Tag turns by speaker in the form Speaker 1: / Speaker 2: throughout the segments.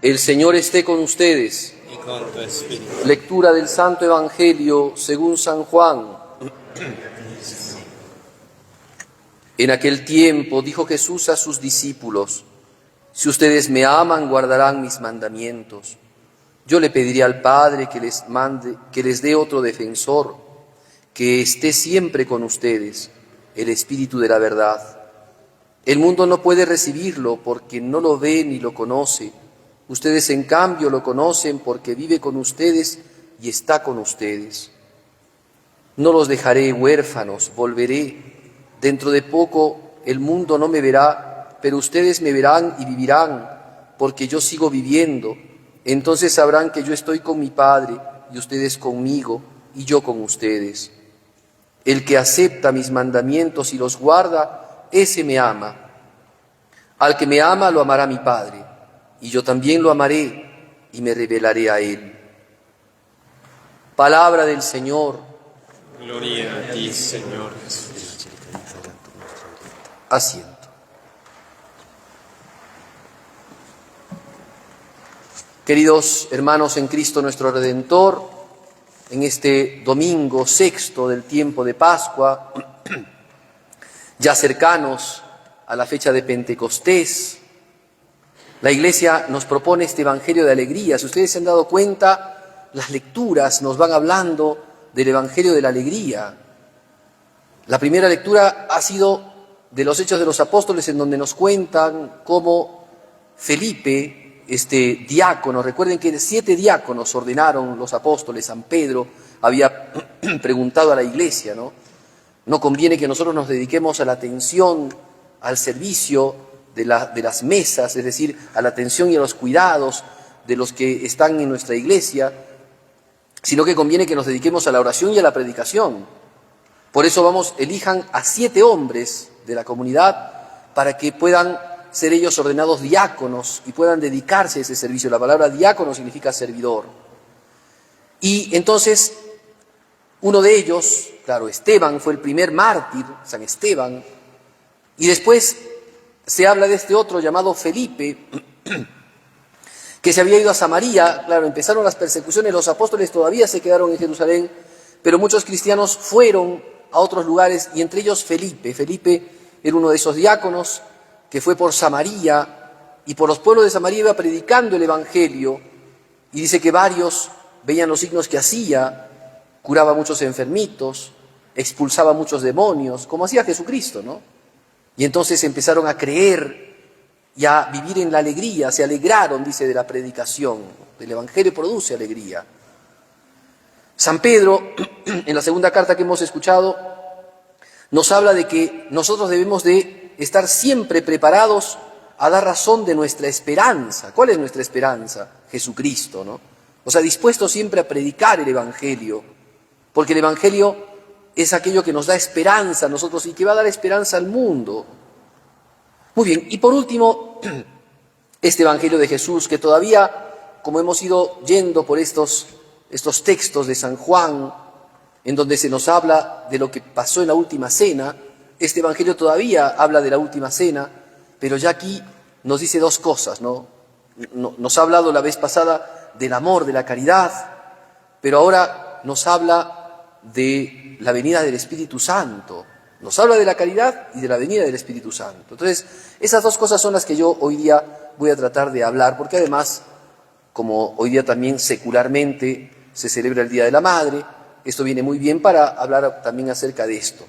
Speaker 1: El Señor esté con ustedes.
Speaker 2: Y con tu espíritu.
Speaker 1: Lectura del Santo Evangelio según San Juan. En aquel tiempo dijo Jesús a sus discípulos: si ustedes me aman, guardarán mis mandamientos. Yo le pediré al Padre que les dé otro defensor, que esté siempre con ustedes, el Espíritu de la verdad. El mundo no puede recibirlo porque no lo ve ni lo conoce. Ustedes, en cambio, lo conocen porque vive con ustedes y está con ustedes. No los dejaré huérfanos, volveré. Dentro de poco el mundo no me verá, pero ustedes me verán y vivirán, porque yo sigo viviendo. Entonces sabrán que yo estoy con mi Padre y ustedes conmigo y yo con ustedes. El que acepta mis mandamientos y los guarda, ese me ama. Al que me ama lo amará mi Padre, y yo también lo amaré y me revelaré a él. Palabra del Señor.
Speaker 2: Gloria a ti, Señor Jesús.
Speaker 1: Asiento. Queridos hermanos en Cristo nuestro Redentor, en este domingo sexto del tiempo de Pascua, ya cercanos a la fecha de Pentecostés, la Iglesia nos propone este Evangelio de alegría. Si ustedes se han dado cuenta, las lecturas nos van hablando del Evangelio de la alegría. La primera lectura ha sido de los Hechos de los Apóstoles, en donde nos cuentan cómo Felipe, este diácono, recuerden que 7 diáconos ordenaron los apóstoles. San Pedro había preguntado a la Iglesia, ¿no conviene que nosotros nos dediquemos a la atención, al servicio de las mesas, es decir, a la atención y a los cuidados de los que están en nuestra iglesia, sino que conviene que nos dediquemos a la oración y a la predicación? Por eso elijan a 7 hombres de la comunidad para que puedan ser ellos ordenados diáconos y puedan dedicarse a ese servicio. La palabra diácono significa servidor. Y entonces, uno de ellos, claro, Esteban, fue el primer mártir, San Esteban, y después se habla de este otro llamado Felipe, que se había ido a Samaria. Claro, empezaron las persecuciones, los apóstoles todavía se quedaron en Jerusalén, pero muchos cristianos fueron a otros lugares, y entre ellos Felipe. Felipe era uno de esos diáconos que fue por Samaria, y por los pueblos de Samaria iba predicando el Evangelio, y dice que varios veían los signos que hacía, curaba a muchos enfermitos, expulsaba a muchos demonios, como hacía Jesucristo, ¿no? Y entonces empezaron a creer y a vivir en la alegría, se alegraron, dice, de la predicación. El Evangelio produce alegría. San Pedro, en la segunda carta que hemos escuchado, nos habla de que nosotros debemos de estar siempre preparados a dar razón de nuestra esperanza. ¿Cuál es nuestra esperanza? Jesucristo, ¿no? O sea, dispuestos siempre a predicar el Evangelio, porque el Evangelio es aquello que nos da esperanza a nosotros y que va a dar esperanza al mundo. Muy bien, y por último, este Evangelio de Jesús, que todavía, como hemos ido yendo por estos textos de San Juan, en donde se nos habla de lo que pasó en la última cena, este Evangelio todavía habla de la última cena, pero ya aquí nos dice 2 cosas, ¿no? Nos ha hablado la vez pasada del amor, de la caridad, pero ahora nos habla de la venida del Espíritu Santo. Nos habla de la caridad y de la venida del Espíritu Santo. Entonces, esas 2 cosas son las que yo hoy día voy a tratar de hablar, porque además, como hoy día también secularmente se celebra el Día de la Madre, esto viene muy bien para hablar también acerca de esto.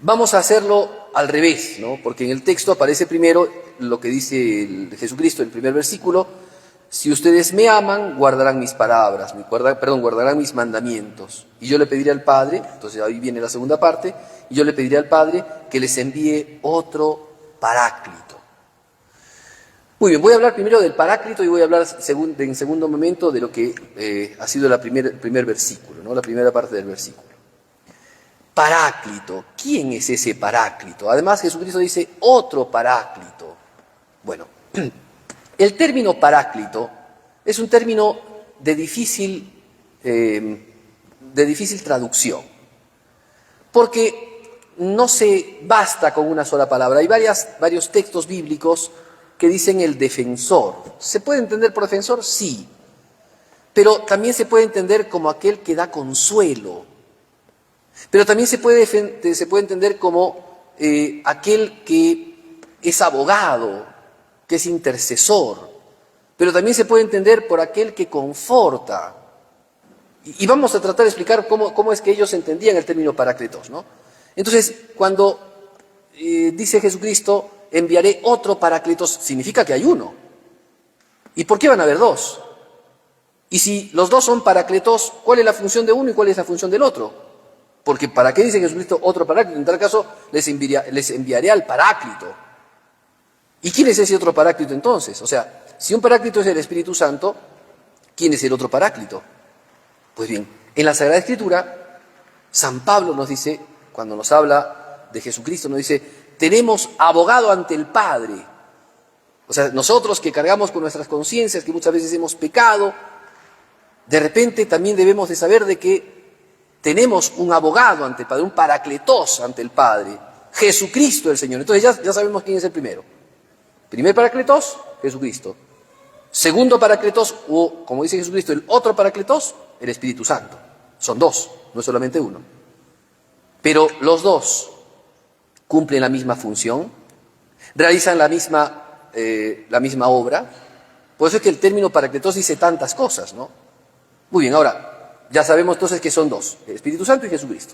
Speaker 1: Vamos a hacerlo al revés, ¿no? Porque en el texto aparece primero lo que dice Jesucristo en el primer versículo: si ustedes me aman, guardarán mis palabras, guardarán mis mandamientos. Y yo le pediré al Padre, entonces ahí viene la segunda parte, y yo le pediré al Padre que les envíe otro Paráclito. Muy bien, voy a hablar primero del Paráclito y voy a hablar en segundo momento de lo que ha sido el primer versículo, ¿no? La primera parte del versículo. Paráclito, ¿quién es ese Paráclito? Además, Jesucristo dice otro Paráclito. Bueno, el término Paráclito es un término de difícil traducción, porque no se basta con una sola palabra. Hay varios textos bíblicos que dicen el defensor. ¿Se puede entender por defensor? Sí. Pero también se puede entender como aquel que da consuelo. Pero también se puede entender como aquel que es abogado, que es intercesor. Pero también se puede entender por aquel que conforta. Y vamos a tratar de explicar cómo es que ellos entendían el término paráclitos, ¿no? Entonces, cuando dice Jesucristo, enviaré otro paráclitos, significa que hay uno. ¿Y por qué van a haber dos? Y si los dos son paráclitos, ¿cuál es la función de uno y cuál es la función del otro? Porque ¿para qué dice Jesucristo otro paráclito? En tal caso, les enviaré al paráclito. ¿Y quién es ese otro paráclito entonces? O sea, si un paráclito es el Espíritu Santo, ¿quién es el otro paráclito? Pues bien, en la Sagrada Escritura, San Pablo nos dice, cuando nos habla de Jesucristo, nos dice, tenemos abogado ante el Padre. O sea, nosotros que cargamos con nuestras conciencias, que muchas veces hemos pecado, de repente también debemos de saber de que tenemos un abogado ante el Padre, un paracletos ante el Padre, Jesucristo el Señor. Entonces ya sabemos quién es el primero. Primer paracletos, Jesucristo. Segundo paracletos, o como dice Jesucristo, el otro paracletos, el Espíritu Santo. Son dos, no es solamente uno. Pero los dos cumplen la misma función, realizan la misma obra. Por eso es que el término paracletos dice tantas cosas, ¿no? Muy bien, ahora, ya sabemos entonces que son dos, el Espíritu Santo y Jesucristo.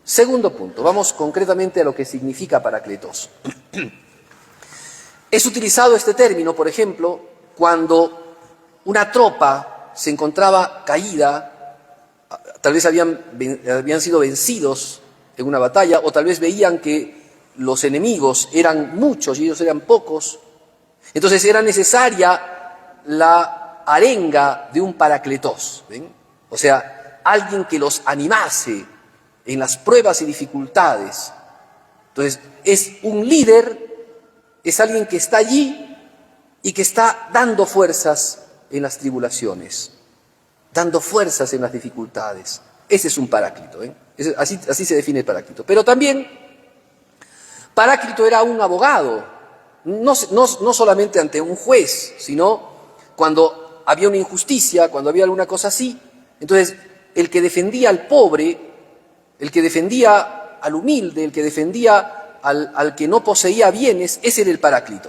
Speaker 1: Segundo punto, vamos concretamente a lo que significa paracletos. Es utilizado este término, por ejemplo, cuando una tropa se encontraba caída, tal vez habían sido vencidos en una batalla, o tal vez veían que los enemigos eran muchos y ellos eran pocos. Entonces era necesaria la arenga de un paracletos, ¿ven? O sea, alguien que los animase en las pruebas y dificultades. Entonces, es un líder, es alguien que está allí y que está dando fuerzas en las tribulaciones, dando fuerzas en las dificultades. Ese es un paráclito, ¿eh? Así se define el paráclito. Pero también, paráclito era un abogado, no solamente ante un juez, sino cuando había una injusticia, cuando había alguna cosa así. Entonces, el que defendía al pobre, el que defendía al humilde, el que defendía al que no poseía bienes, ese era el paráclito.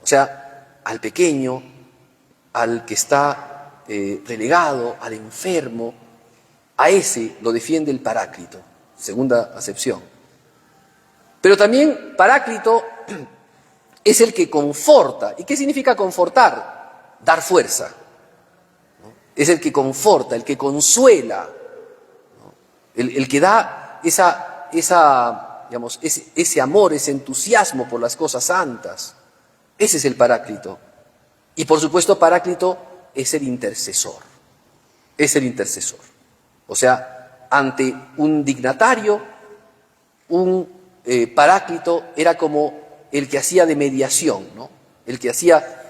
Speaker 1: O sea, al pequeño, al que está relegado, al enfermo, a ese lo defiende el paráclito. Segunda acepción. Pero también paráclito es el que conforta. ¿Y qué significa confortar? Dar fuerza, ¿no? Es el que conforta, el que consuela, ¿no? El que da ese amor, ese entusiasmo por las cosas santas. Ese es el paráclito. Y por supuesto, paráclito es el intercesor. Es el intercesor. O sea, ante un dignatario, un paráclito era como el que hacía de mediación, ¿no? El que hacía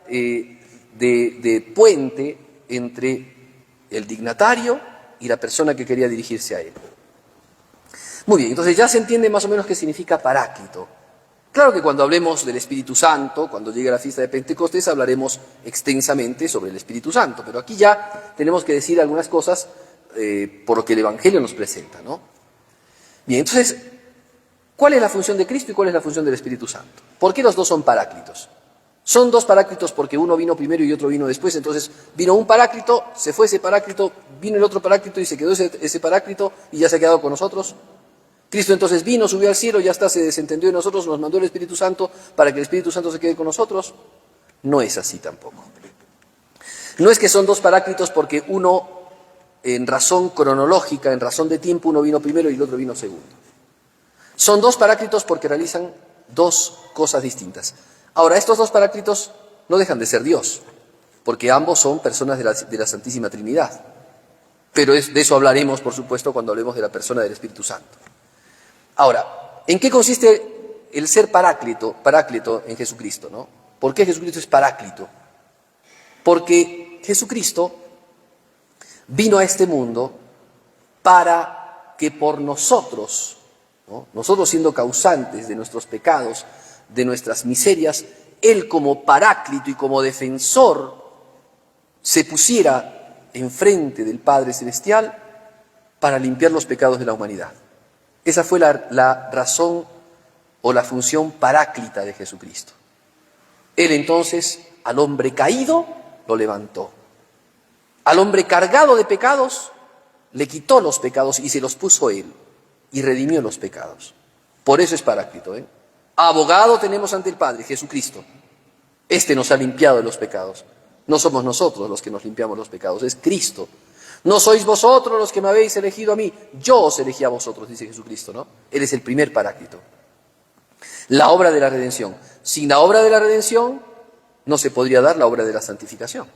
Speaker 1: de puente entre el dignatario y la persona que quería dirigirse a él. Muy bien, entonces ya se entiende más o menos qué significa paráclito. Claro que cuando hablemos del Espíritu Santo, cuando llegue la fiesta de Pentecostés, hablaremos extensamente sobre el Espíritu Santo, pero aquí ya tenemos que decir algunas cosas por lo que el Evangelio nos presenta, ¿no? Bien, entonces, ¿cuál es la función de Cristo y cuál es la función del Espíritu Santo? ¿Por qué los dos son paráclitos? Son dos paráclitos porque uno vino primero y otro vino después, entonces vino un paráclito, se fue ese paráclito, vino el otro paráclito y se quedó ese paráclito y ya se ha quedado con nosotros. Cristo entonces vino, subió al cielo, ya está, se desentendió de nosotros, nos mandó el Espíritu Santo para que el Espíritu Santo se quede con nosotros. No es así tampoco. No es que son dos paráclitos porque uno, en razón cronológica, en razón de tiempo, uno vino primero y el otro vino segundo. Son dos paráclitos porque realizan dos cosas distintas. Ahora, estos dos paráclitos no dejan de ser Dios, porque ambos son personas de la Santísima Trinidad. Pero de eso hablaremos, por supuesto, cuando hablemos de la persona del Espíritu Santo. Ahora, ¿en qué consiste el ser paráclito en Jesucristo, ¿no? ¿Por qué Jesucristo es paráclito? Porque Jesucristo vino a este mundo para que por nosotros, ¿no? Nosotros siendo causantes de nuestros pecados, de nuestras miserias, Él como paráclito y como defensor se pusiera enfrente del Padre Celestial para limpiar los pecados de la humanidad. Esa fue la razón o la función paráclita de Jesucristo. Él entonces al hombre caído lo levantó. Al hombre cargado de pecados le quitó los pecados y se los puso Él y redimió los pecados. Por eso es paráclito, ¿eh? Abogado tenemos ante el Padre, Jesucristo. Este nos ha limpiado de los pecados. No somos nosotros los que nos limpiamos los pecados, es Cristo. No sois vosotros los que me habéis elegido a mí, yo os elegí a vosotros, dice Jesucristo, ¿no? Él es el primer paráclito. La obra de la redención. Sin la obra de la redención no se podría dar la obra de la santificación.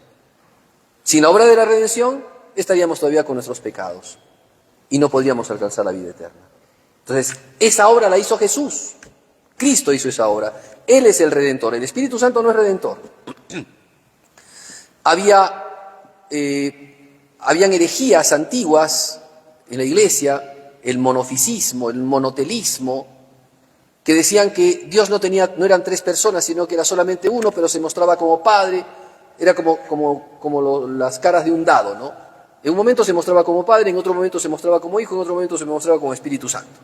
Speaker 1: Sin la obra de la redención estaríamos todavía con nuestros pecados y no podríamos alcanzar la vida eterna. Entonces, esa obra la hizo Jesús. Cristo hizo esa obra. Él es el Redentor. El Espíritu Santo no es Redentor. Habían herejías antiguas en la Iglesia, el monofisismo, el monotelismo, que decían que Dios no eran tres personas, sino que era solamente uno, pero se mostraba como Padre, era como las caras de un dado, ¿no? En un momento se mostraba como Padre, en otro momento se mostraba como Hijo, en otro momento se mostraba como Espíritu Santo.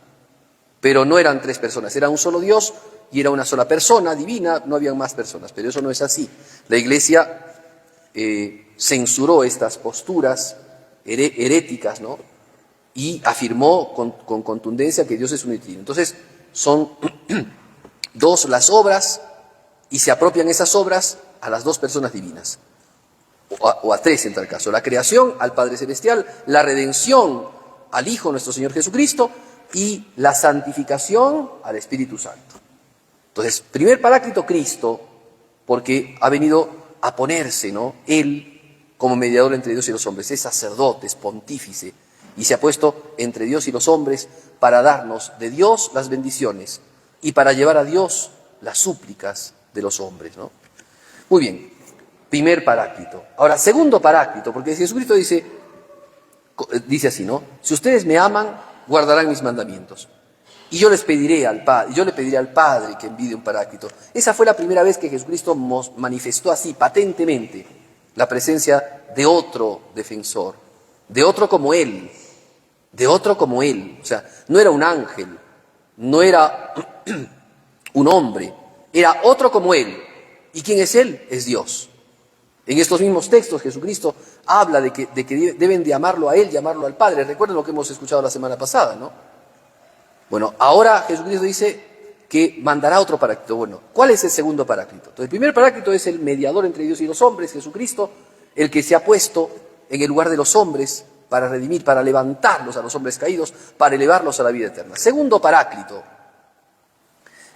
Speaker 1: Pero no eran tres personas, era un solo Dios y era una sola persona divina, no habían más personas, pero eso no es así. La Iglesia censuró estas posturas heréticas, ¿no? Y afirmó con contundencia que Dios es uno y trino. Entonces, son dos las obras y se apropian esas obras a las dos personas divinas, o a tres en tal caso: la creación al Padre Celestial, la redención al Hijo nuestro Señor Jesucristo y la santificación al Espíritu Santo. Entonces, primer paráclito, Cristo, porque ha venido a ponerse, ¿no?, Él como mediador entre Dios y los hombres, es sacerdote, es pontífice, y se ha puesto entre Dios y los hombres para darnos de Dios las bendiciones y para llevar a Dios las súplicas de los hombres, ¿no? Muy bien, primer paráclito. Ahora, segundo paráclito, porque Jesucristo dice así, ¿no? Si ustedes me aman, guardarán mis mandamientos. Y yo le pediré al Padre que envíe un paráclito. Esa fue la primera vez que Jesucristo manifestó así, patentemente, la presencia de otro defensor, de otro como Él. O sea, no era un ángel, no era un hombre, era otro como Él. ¿Y quién es Él? Es Dios. En estos mismos textos Jesucristo habla de que deben de amarlo a Él y amarlo al Padre. Recuerden lo que hemos escuchado la semana pasada, ¿no? Bueno, ahora Jesucristo dice que mandará otro paráclito. Bueno, ¿cuál es el segundo paráclito? Entonces, el primer paráclito es el mediador entre Dios y los hombres, Jesucristo, el que se ha puesto en el lugar de los hombres para redimir, para levantarlos a los hombres caídos, para elevarlos a la vida eterna. Segundo paráclito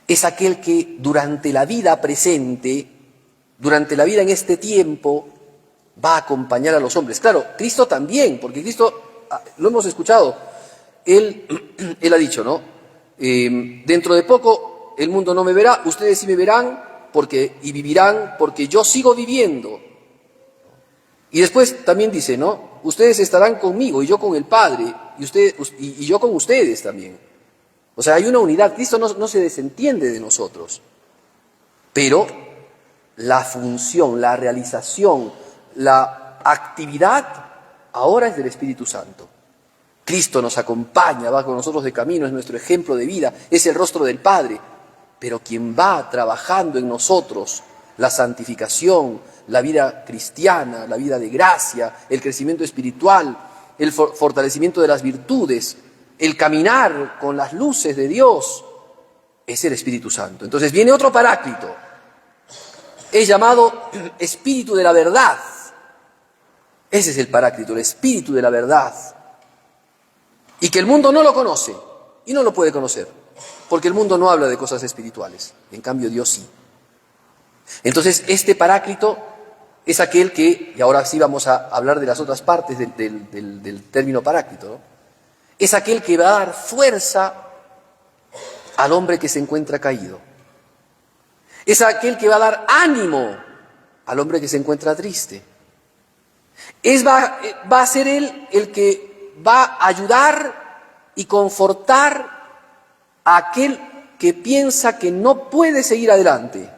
Speaker 1: es aquel que durante la vida presente, durante la vida en este tiempo, va a acompañar a los hombres. Claro, Cristo también, porque Cristo, lo hemos escuchado, Él ha dicho, ¿no? Dentro de poco el mundo no me verá, ustedes sí me verán y vivirán porque yo sigo viviendo. Y después también dice, ¿no? Ustedes estarán conmigo y yo con el Padre y yo con ustedes también. O sea, hay una unidad. Cristo no se desentiende de nosotros. Pero la función, la realización, la actividad ahora es del Espíritu Santo. Cristo nos acompaña, va con nosotros de camino, es nuestro ejemplo de vida, es el rostro del Padre. Pero quien va trabajando en nosotros la santificación, la vida cristiana, la vida de gracia, el crecimiento espiritual, el fortalecimiento de las virtudes, el caminar con las luces de Dios, es el Espíritu Santo. Entonces viene otro paráclito, es llamado Espíritu de la verdad. Ese es el paráclito, el Espíritu de la verdad. Y que el mundo no lo conoce y no lo puede conocer, porque el mundo no habla de cosas espirituales, en cambio Dios sí. Entonces este paráclito es aquel que, y ahora sí vamos a hablar de las otras partes del término paráclito, ¿no? Es aquel que va a dar fuerza al hombre que se encuentra caído. Es aquel que va a dar ánimo al hombre que se encuentra triste. Va a ser él el que va a ayudar y confortar a aquel que piensa que no puede seguir adelante.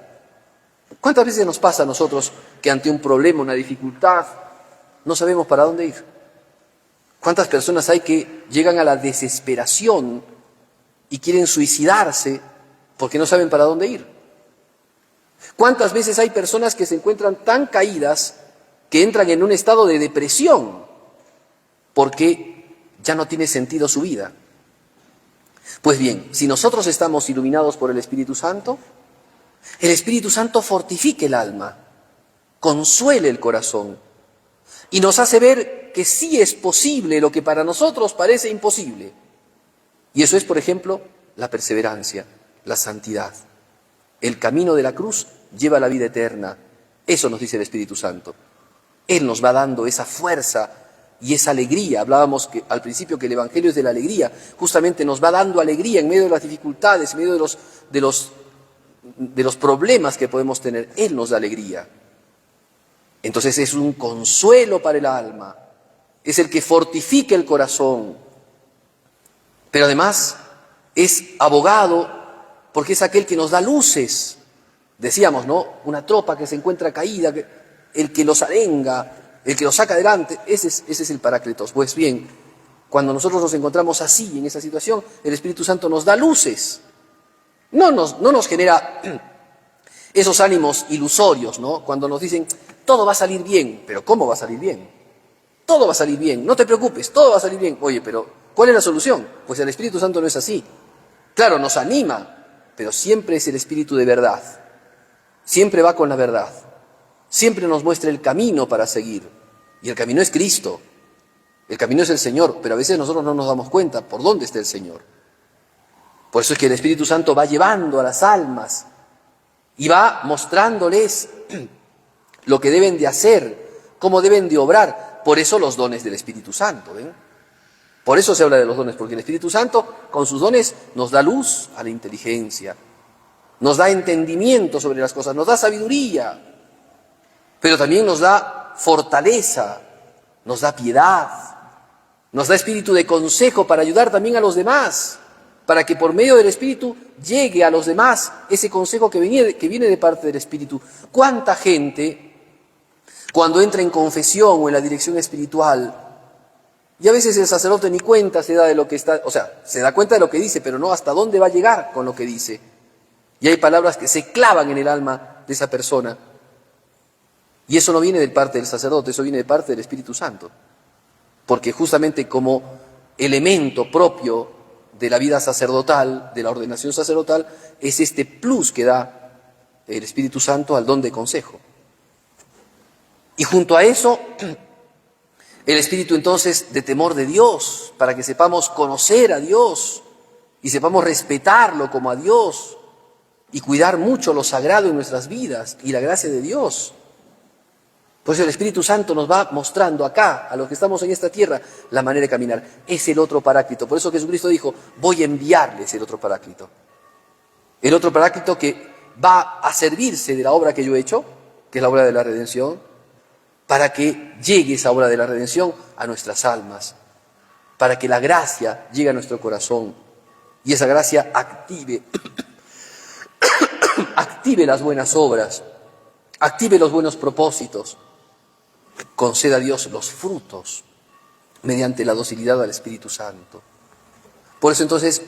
Speaker 1: ¿Cuántas veces nos pasa a nosotros que ante un problema, una dificultad, no sabemos para dónde ir? ¿Cuántas personas hay que llegan a la desesperación y quieren suicidarse porque no saben para dónde ir? ¿Cuántas veces hay personas que se encuentran tan caídas que entran en un estado de depresión porque ya no tiene sentido su vida? Pues bien, si nosotros estamos iluminados por el Espíritu Santo fortifica el alma, consuele el corazón y nos hace ver que sí es posible lo que para nosotros parece imposible. Y eso es, por ejemplo, la perseverancia, la santidad. El camino de la cruz lleva a la vida eterna. Eso nos dice el Espíritu Santo. Él nos va dando esa fuerza y esa alegría. Hablábamos al principio que el Evangelio es de la alegría. Justamente nos va dando alegría en medio de las dificultades, en medio de los problemas que podemos tener. Él nos da alegría. Entonces es un consuelo para el alma. Es el que fortifica el corazón. Pero además es abogado porque es aquel que nos da luces. Decíamos, ¿no? Una tropa que se encuentra caída, el que los arenga, el que los saca adelante, ese es el Paráclitos. Pues bien, cuando nosotros nos encontramos así, en esa situación, el Espíritu Santo nos da luces. No nos genera esos ánimos ilusorios, ¿no? Cuando nos dicen, todo va a salir bien, pero ¿cómo va a salir bien? Todo va a salir bien, no te preocupes, todo va a salir bien. Oye, pero ¿cuál es la solución? Pues el Espíritu Santo no es así. Claro, nos anima, pero siempre es el Espíritu de verdad. Siempre va con la verdad. Siempre nos muestra el camino para seguir. Y el camino es Cristo. El camino es el Señor, pero a veces nosotros no nos damos cuenta por dónde está el Señor. Por eso es que el Espíritu Santo va llevando a las almas y va mostrándoles lo que deben de hacer, cómo deben de obrar. Por eso los dones del Espíritu Santo, ¿ven? Por eso se habla de los dones, porque el Espíritu Santo con sus dones nos da luz a la inteligencia, nos da entendimiento sobre las cosas, nos da sabiduría, pero también nos da fortaleza, nos da piedad, nos da espíritu de consejo para ayudar también a los demás, para que por medio del Espíritu llegue a los demás ese consejo que viene de parte del Espíritu. ¿Cuánta gente, cuando entra en confesión o en la dirección espiritual, y a veces el sacerdote ni cuenta se da de lo que está, o sea, se da cuenta de lo que dice, pero no hasta dónde va a llegar con lo que dice? Y hay palabras que se clavan en el alma de esa persona. Y eso no viene de parte del sacerdote, eso viene de parte del Espíritu Santo. Porque justamente como elemento propio de la vida sacerdotal, de la ordenación sacerdotal, es este plus que da el Espíritu Santo al don de consejo. Y junto a eso, el Espíritu entonces de temor de Dios, para que sepamos conocer a Dios y sepamos respetarlo como a Dios y cuidar mucho lo sagrado en nuestras vidas y la gracia de Dios. Pues el Espíritu Santo nos va mostrando acá, a los que estamos en esta tierra, la manera de caminar. Es el otro Paráclito. Por eso Jesucristo dijo, voy a enviarles el otro Paráclito. El otro Paráclito que va a servirse de la obra que yo he hecho, que es la obra de la redención, para que llegue esa obra de la redención a nuestras almas, para que la gracia llegue a nuestro corazón y esa gracia active las buenas obras, active los buenos propósitos, conceda a Dios los frutos mediante la docilidad al Espíritu Santo. Por eso entonces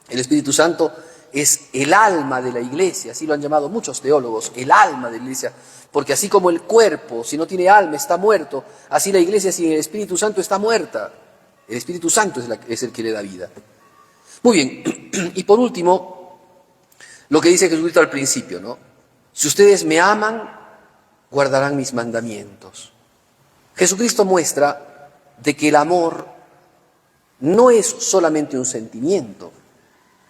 Speaker 1: el Espíritu Santo es el alma de la Iglesia, así lo han llamado muchos teólogos, el alma de la Iglesia, porque así como el cuerpo, si no tiene alma, está muerto, así la Iglesia sin el Espíritu Santo está muerta. El Espíritu Santo es el que le da vida. Muy bien, y por último, lo que dice Jesucristo al principio, ¿no? Si ustedes me aman, guardarán mis mandamientos. Jesucristo muestra de que el amor no es solamente un sentimiento.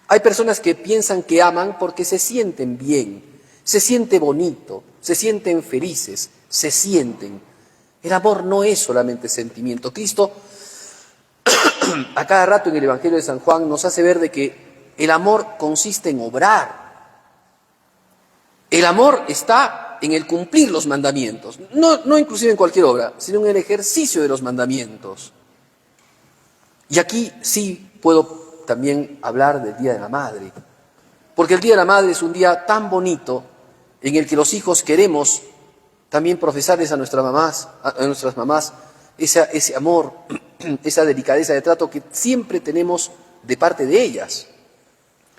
Speaker 1: Hay personas que piensan que aman porque se sienten bien, se siente bonito, se sienten felices, se sienten. El amor no es solamente sentimiento. Cristo, a cada rato en el Evangelio de San Juan, nos hace ver de que el amor consiste en obrar. El amor está en el cumplir los mandamientos, no inclusive en cualquier obra, sino en el ejercicio de los mandamientos. Y aquí sí puedo también hablar del Día de la Madre. Porque el Día de la Madre es un día tan bonito en el que los hijos queremos también profesarles a nuestras mamás ese amor, esa delicadeza de trato que siempre tenemos de parte de ellas.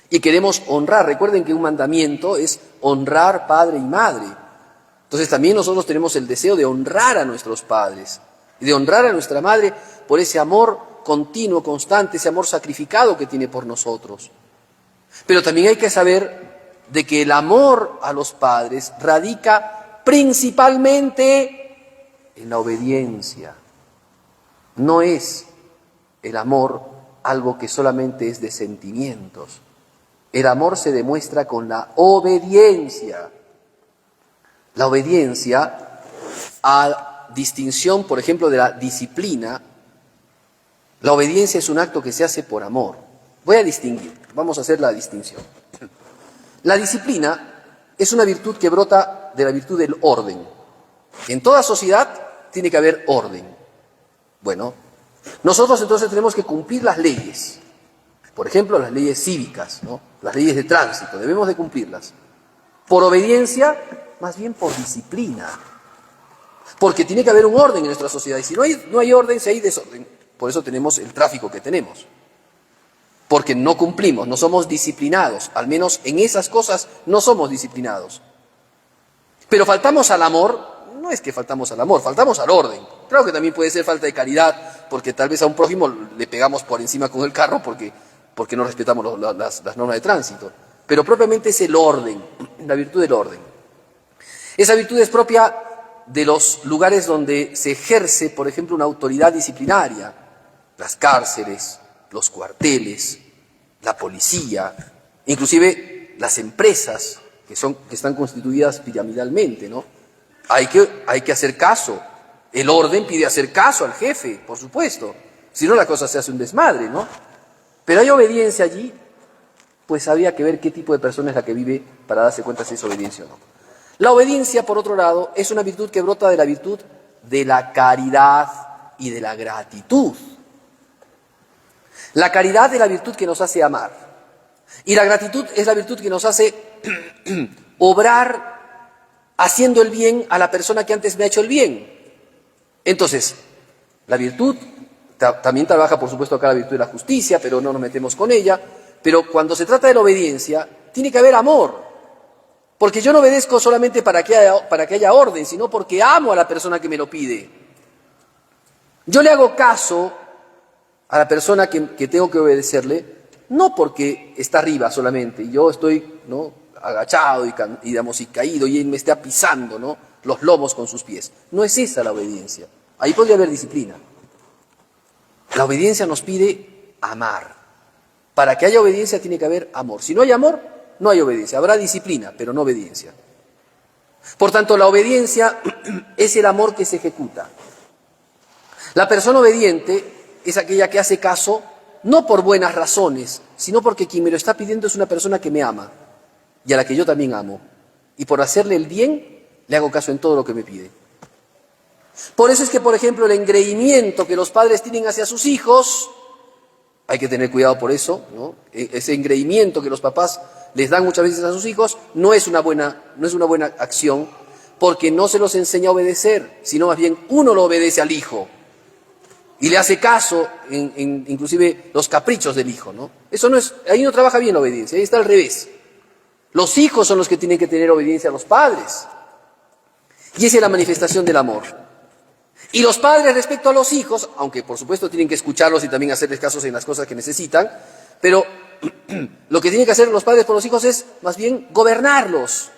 Speaker 1: Y queremos honrar. Recuerden que un mandamiento es honrar padre y madre. Entonces también nosotros tenemos el deseo de honrar a nuestros padres y de honrar a nuestra madre por ese amor continuo, constante, ese amor sacrificado que tiene por nosotros. Pero también hay que saber de que el amor a los padres radica principalmente en la obediencia. No es el amor algo que solamente es de sentimientos. El amor se demuestra con la obediencia. La obediencia, a distinción, por ejemplo, de la disciplina, la obediencia es un acto que se hace por amor. Voy a distinguir, vamos a hacer la distinción. La disciplina es una virtud que brota de la virtud del orden. En toda sociedad tiene que haber orden. Bueno, nosotros entonces tenemos que cumplir las leyes. Por ejemplo, las leyes cívicas, ¿no? Las leyes de tránsito, debemos de cumplirlas. Por obediencia, más bien por disciplina. Porque tiene que haber un orden en nuestra sociedad. Y si no hay orden, si hay desorden. Por eso tenemos el tráfico que tenemos. Porque no cumplimos, no somos disciplinados. Al menos en esas cosas no somos disciplinados. Pero faltamos al amor. No es que faltamos al amor, faltamos al orden. Claro que también puede ser falta de caridad, porque tal vez a un prójimo le pegamos por encima con el carro porque no respetamos las normas de tránsito. Pero propiamente es el orden, la virtud del orden. Esa virtud es propia de los lugares donde se ejerce, por ejemplo, una autoridad disciplinaria. Las cárceles, los cuarteles, la policía, inclusive las empresas que están constituidas piramidalmente, ¿no? Hay que hacer caso. El orden pide hacer caso al jefe, por supuesto. Si no, la cosa se hace un desmadre, ¿no? Pero hay obediencia allí, pues habría que ver qué tipo de persona es la que vive para darse cuenta si es obediencia o no. La obediencia, por otro lado, es una virtud que brota de la virtud de la caridad y de la gratitud. La caridad es la virtud que nos hace amar. Y la gratitud es la virtud que nos hace obrar haciendo el bien a la persona que antes me ha hecho el bien. Entonces, la virtud también trabaja, por supuesto, acá la virtud de la justicia, pero no nos metemos con ella. Pero cuando se trata de la obediencia, tiene que haber amor. Porque yo no obedezco solamente para que haya orden, sino porque amo a la persona que me lo pide. Yo le hago caso a la persona que tengo que obedecerle, no porque está arriba solamente, y yo estoy, ¿no?, agachado y caído, y él me está pisando, ¿no?, los lomos con sus pies. No es esa la obediencia. Ahí podría haber disciplina. La obediencia nos pide amar. Para que haya obediencia tiene que haber amor. Si no hay amor, no hay obediencia. Habrá disciplina, pero no obediencia. Por tanto, la obediencia es el amor que se ejecuta. La persona obediente es aquella que hace caso no por buenas razones, sino porque quien me lo está pidiendo es una persona que me ama y a la que yo también amo. Y por hacerle el bien, le hago caso en todo lo que me pide. Por eso es que, por ejemplo, el engreimiento que los padres tienen hacia sus hijos, hay que tener cuidado por eso, ¿no? Ese engreimiento que los papás les dan muchas veces a sus hijos no es una buena acción, porque no se los enseña a obedecer, sino más bien uno lo obedece al hijo y le hace caso en inclusive los caprichos del hijo, ¿no? Eso no es, ahí no trabaja bien la obediencia, ahí está al revés. Los hijos son los que tienen que tener obediencia a los padres. Y esa es la manifestación del amor. Y los padres respecto a los hijos, aunque por supuesto tienen que escucharlos y también hacerles casos en las cosas que necesitan, pero lo que tienen que hacer los padres por los hijos es más bien gobernarlos,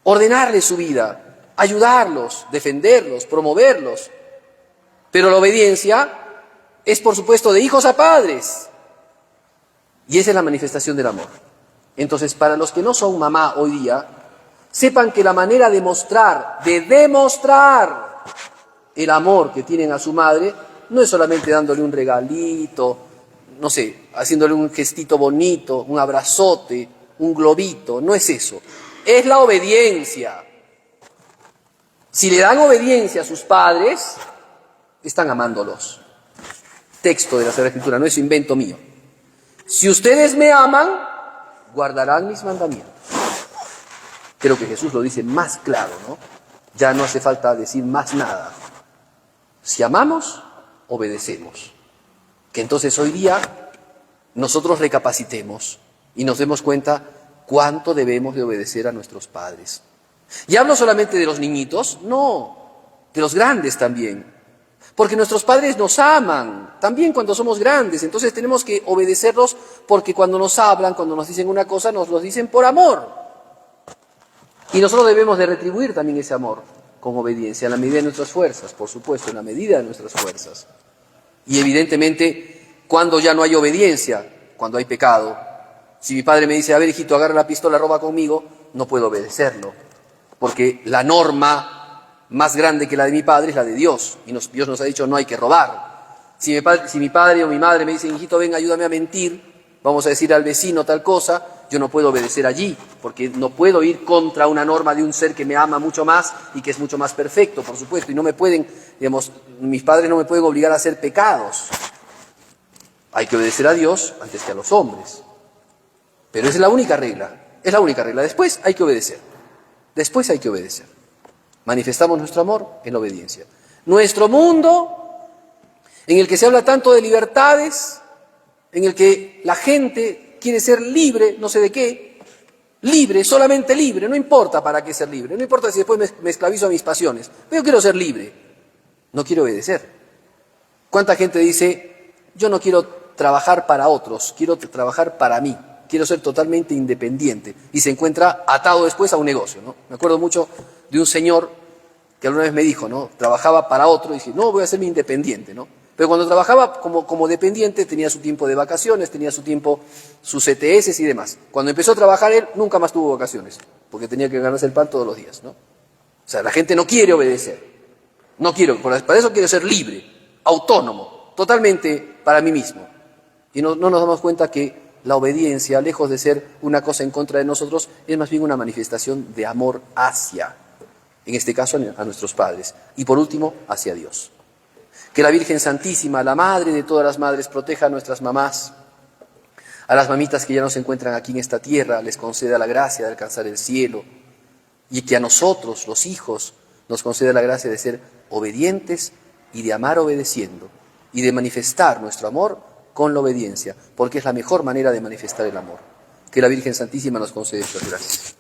Speaker 1: ordenarles su vida, ayudarlos, defenderlos, promoverlos. Pero la obediencia es por supuesto de hijos a padres. Y esa es la manifestación del amor. Entonces, para los que no son mamá hoy día, sepan que la manera de demostrar el amor que tienen a su madre no es solamente dándole un regalito, no sé, haciéndole un gestito bonito, un abrazote, un globito, no es eso. Es la obediencia. Si le dan obediencia a sus padres, están amándolos. Texto de la Sagrada Escritura, no es invento mío. Si ustedes me aman, guardarán mis mandamientos. Creo que Jesús lo dice más claro, ¿no? Ya no hace falta decir más nada. Si amamos, obedecemos. Que entonces hoy día nosotros recapacitemos y nos demos cuenta cuánto debemos de obedecer a nuestros padres. Y hablo solamente de los niñitos, no, de los grandes también. Porque nuestros padres nos aman, también cuando somos grandes. Entonces tenemos que obedecerlos porque cuando nos hablan, cuando nos dicen una cosa, nos lo dicen por amor. Y nosotros debemos de retribuir también ese amor con obediencia, en la medida de nuestras fuerzas, por supuesto, en la medida de nuestras fuerzas. Y evidentemente, cuando ya no hay obediencia, cuando hay pecado, si mi padre me dice, a ver hijito, agarra la pistola, roba conmigo, no puedo obedecerlo, porque la norma más grande que la de mi padre es la de Dios, y Dios nos ha dicho no hay que robar. Si mi padre o mi madre me dicen, hijito, ven, ayúdame a mentir, vamos a decir al vecino tal cosa, yo no puedo obedecer allí, porque no puedo ir contra una norma de un ser que me ama mucho más y que es mucho más perfecto, por supuesto, y no me pueden, digamos, mis padres no me pueden obligar a hacer pecados. Hay que obedecer a Dios antes que a los hombres. Pero esa es la única regla, es la única regla. Después hay que obedecer, después hay que obedecer. Manifestamos nuestro amor en la obediencia. Nuestro mundo, en el que se habla tanto de libertades, en el que la gente quiere ser libre, no sé de qué, libre, solamente libre, no importa para qué ser libre, no importa si después me esclavizo a mis pasiones, pero yo quiero ser libre, no quiero obedecer. ¿Cuánta gente dice, yo no quiero trabajar para otros, quiero trabajar para mí, quiero ser totalmente independiente, y se encuentra atado después a un negocio, ¿no? Me acuerdo mucho de un señor que alguna vez me dijo, ¿no? Trabajaba para otro y dije, no, voy a hacerme independiente, ¿no? Pero cuando trabajaba como dependiente tenía su tiempo de vacaciones, tenía su tiempo, sus ETS y demás. Cuando empezó a trabajar él, nunca más tuvo vacaciones, porque tenía que ganarse el pan todos los días, ¿no? O sea, la gente no quiere obedecer. No quiero, para eso quiero ser libre, autónomo, totalmente para mí mismo. Y no nos damos cuenta que la obediencia, lejos de ser una cosa en contra de nosotros, es más bien una manifestación de amor hacia, en este caso, a nuestros padres. Y por último, hacia Dios. Que la Virgen Santísima, la madre de todas las madres, proteja a nuestras mamás, a las mamitas que ya no se encuentran aquí en esta tierra, les conceda la gracia de alcanzar el cielo, y que a nosotros, los hijos, nos conceda la gracia de ser obedientes y de amar obedeciendo, y de manifestar nuestro amor con la obediencia, porque es la mejor manera de manifestar el amor. Que la Virgen Santísima nos conceda estas gracias.